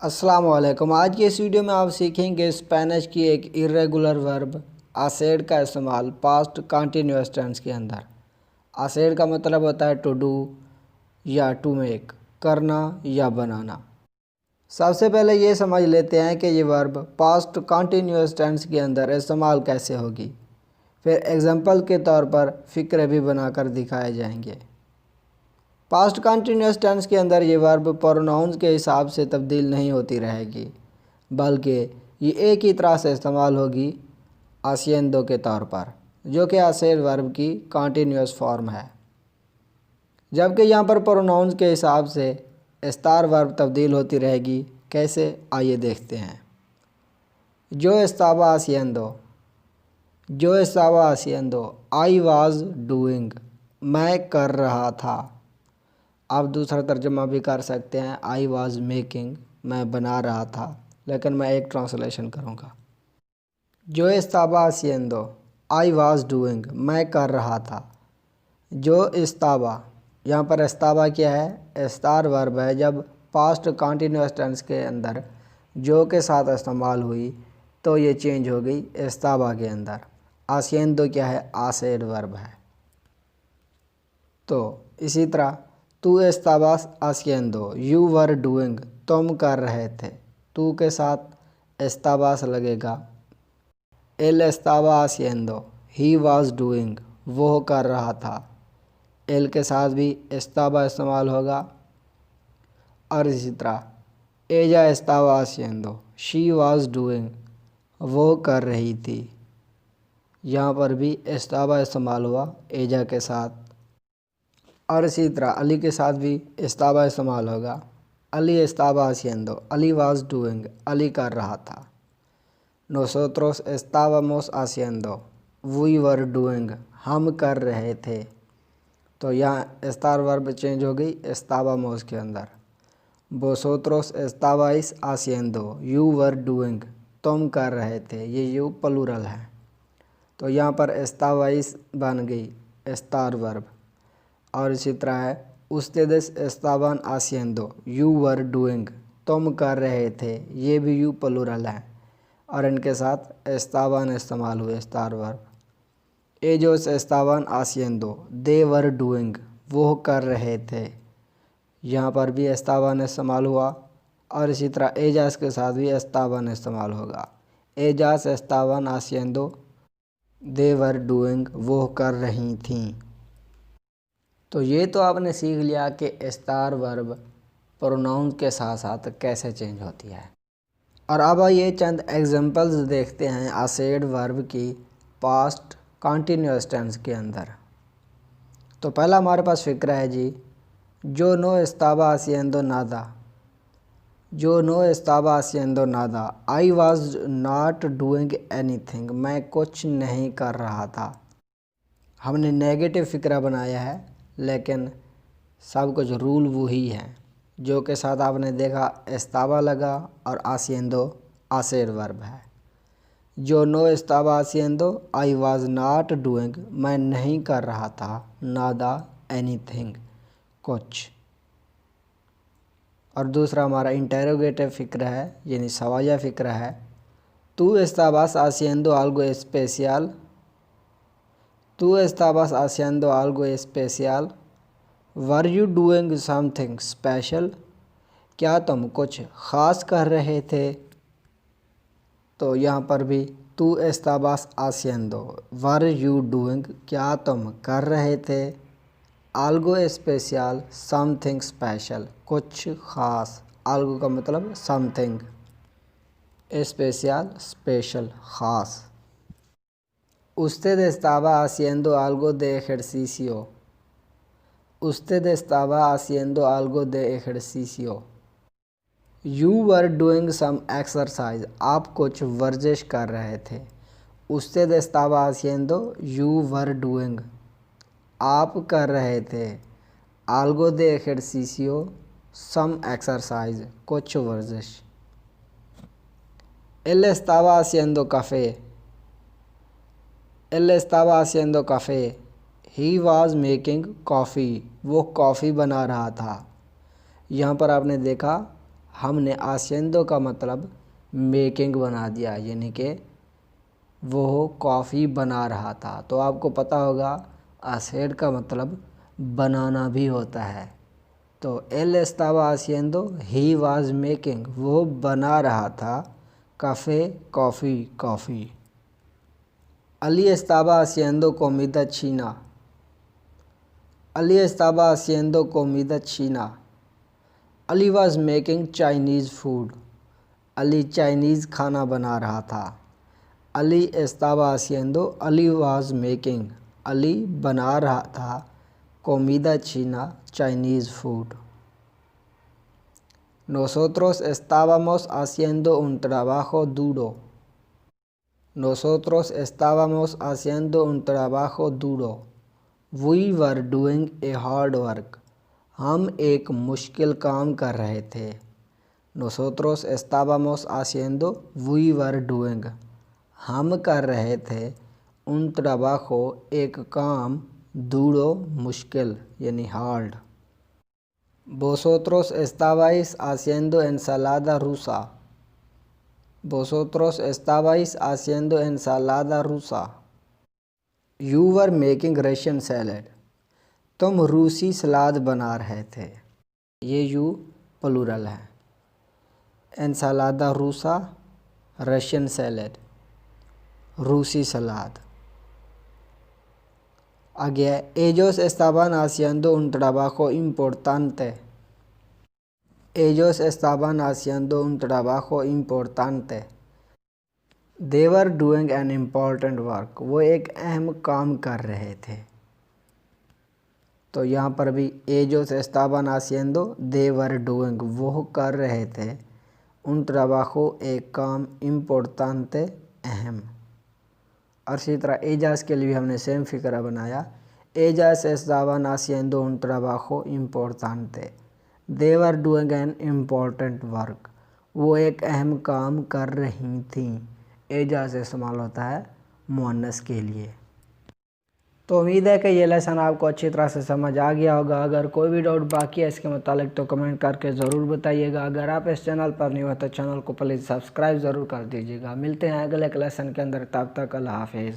अस्सलाम वालेकुम। आज की इस वीडियो में आप सीखेंगे स्पेनिश की एक इर्रेगुलर वर्ब आसेड का इस्तेमाल पास्ट कंटिन्यूअस टेंस के अंदर। आसेड का मतलब होता है टू डू या टू मेक, करना या बनाना। सबसे पहले ये समझ लेते हैं कि ये वर्ब पास्ट कंटिन्यूअस टेंस के अंदर इस्तेमाल कैसे होगी। फिर एग्जांपल के तौर पर फ़िक्र भी बनाकर दिखाए जाएंगे। पास्ट कंटिन्यूअस टेंस के अंदर ये वर्ब प्रोनाउंस के हिसाब से तब्दील नहीं होती रहेगी, बल्कि ये एक ही तरह से इस्तेमाल होगी हासिएंदो के तौर पर, जो कि आसेड वर्ब की कंटिन्यूअस फॉर्म है। जबकि यहाँ पर प्रोनाउंस के हिसाब से स्टार वर्ब तब्दील होती रहेगी। कैसे, आइए देखते हैं। जो एस्ताबा हासिएंदो, आई वाज डूइंग, मैं कर रहा था। आप दूसरा तर्जुमा भी कर सकते हैं, आई वाज मेकिंग, मैं बना रहा था, लेकिन मैं एक ट्रांसलेशन करूँगा। जो एस्ताबा हासिएंदो, आई वाज डूइंग, मैं कर रहा था। जो एस्ताबा, यहाँ पर एस्ताबा क्या है? स्टार वर्ब है। जब पास्ट कंटिन्यूअस टेंस के अंदर जो के साथ इस्तेमाल हुई तो ये चेंज हो गई एस्ताबा के अंदर। हासिएंदो क्या है? आसेड वर्ब है। तो इसी तरह तू एस्ताबास हासिएंदो, यू वर डूइंग, तुम कर रहे थे। तू के साथ एस्ताबास लगेगा। एल एस्ताबा हासिएंदो, ही वाज डूइंग, वो कर रहा था। एल के साथ भी एस्ताबा इस्तेमाल होगा। और इसी तरह एजा एस्ताबा हासिएंदो, शी वाज डूइंग, वो कर रही थी। यहाँ पर भी एस्ताबा इस्तेमाल हुआ एजा के साथ। और इसी तरह अली के साथ भी एस्ताबा इस्तेमाल होगा। अली एस्ताबा हासिएंदो, अली वाज डूइंग, अली कर रहा था। नोसोत्रोस एस्ताबामोस हासिएंदो, वी वर डूइंग, हम कर रहे थे। तो यहाँ स्टार वर्ब चेंज हो गई एस्ताबामोस के अंदर। वोसोत्रोस एस्ताबाइस हासिएंदो, यू वर डूइंग, तुम कर रहे थे। ये यू प्लूरल है, तो यहाँ पर एस्ताबाइस बन गई स्टार वर्ब। और इसी तरह है उस्तेदेस एस्ताबान हासिएंदो, यू वर डूइंग, तुम कर रहे थे। ये भी यू प्लूरल है और इनके साथ एस्ताबान इस्तेमाल हुए स्टार वर्ब। एजोस एस्ताबान हासिएंदो, दे वर डूइंग, वो कर रहे थे। यहाँ पर भी एस्ताबान इस्तेमाल हुआ। और इसी तरह एजास के साथ भी एस्ताबान इस्तेमाल होगा। एजास एस्ताबान हासिएंदो, दे वर डूइंग, वो कर रही थीं। तो ये तो आपने सीख लिया कि स्टार वर्ब प्रोनाउन के साथ साथ कैसे चेंज होती है। और अब ये चंद एग्जांपल्स देखते हैं आसेड वर्ब की पास्ट कंटिन्यूअस टेंस के अंदर। तो पहला हमारे पास फ़िक्र है जी, जो नो एस्ताबा हासिएंदो नादा, जो नो एस्ताबा हासिएंदो नादा, I was not doing anything, मैं कुछ नहीं कर रहा था। हमने नेगेटिव फ़िक्रा बनाया है, लेकिन सब कुछ रूल वही है। जो के साथ आपने देखा एस्ताबा लगा और हासिएंदो आसेड वर्ब है। जो नो एस्ताबा हासिएंदो, आई वाज नॉट डूइंग, मैं नहीं कर रहा था, नादा एनीथिंग, कुछ। और दूसरा हमारा इंटेरोगेटिव फ़िक्र है, यानी सवालिया फ़िक्र है। tú estabas haciendo algo especial, tú estabas haciendo algo especial, were you doing something special, क्या तुम कुछ ख़ास कर रहे थे। तो यहाँ पर भी tú estabas haciendo, were you doing, क्या तुम कर रहे थे, algo especial, something special, कुछ ख़ास। algo का मतलब something, especial स्पेशल ख़ास। usted estaba haciendo algo de ejercicio, usted estaba haciendo algo de ejercicio, you were doing some exercise, आप कुछ वर्जिश कर रहे थे। usted estaba haciendo, you were doing, आप कर रहे थे। algo de ejercicio, some exercise, कुछ वर्जिश। él estaba haciendo café, él estaba haciendo café, he was making coffee, वो कॉफ़ी बना रहा था। यहाँ पर आपने देखा हमने haciendo का मतलब मेकिंग बना दिया, यानी कि वो कॉफ़ी बना रहा था। तो आपको पता होगा hacer का मतलब बनाना भी होता है। तो él estaba haciendo, he was making, वो बना रहा था café, coffee. Ali estaba haciendo comida china, Ali estaba haciendo comida china। Ali was making Chinese food, Ali Chinese खाना बना रहा था। Ali estaba haciendo, Ali was making, Ali बना रहा था comida china, Chinese food. Nosotros estábamos haciendo un trabajo duro, nosotros estábamos haciendo un trabajo duro। We were doing a hard work, हम एक मुश्किल काम कर रहे थे। Nosotros estábamos haciendo, we were doing, हम कर रहे थे un trabajo, एक काम, duro मुश्किल यानी hard. Vosotros estabais haciendo ensalada rusa, vosotros estabais haciendo ensalada rusa। You were making Russian salad, तुम रूसी सलाद बना रहे थे। ये यू प्लूरल है। ensalada rusa, रशियन सैलड, रूसी सलाद। आगे ellos estaban haciendo un trabajo importante, ellos estaban haciendo un trabajo importante। They were doing an important work, वो एक अहम काम कर रहे थे। तो यहाँ पर भी ellos estaban haciendo, they were doing, वो कर रहे थे un trabajo, एक काम, importante, अहम। और इसी तरह ellas के लिए हमने सेम फिक्रा बनाया। ellas estaban haciendo un trabajo importante, they were doing an important work, वो एक अहम काम कर रही थीं। ellas इस्तेमाल होता है मुअन्नस के लिए। तो उम्मीद है कि ये लेसन आपको अच्छी तरह से समझ आ गया होगा। अगर कोई भी डाउट बाकी है इसके मुतालिक तो कमेंट करके ज़रूर बताइएगा। अगर आप इस चैनल पर नहीं हो तो चैनल को प्लीज़ सब्सक्राइब ज़रूर कर दीजिएगा। मिलते हैं अगले लेसन के अंदर, तब तक अल्लाह हाफिज़।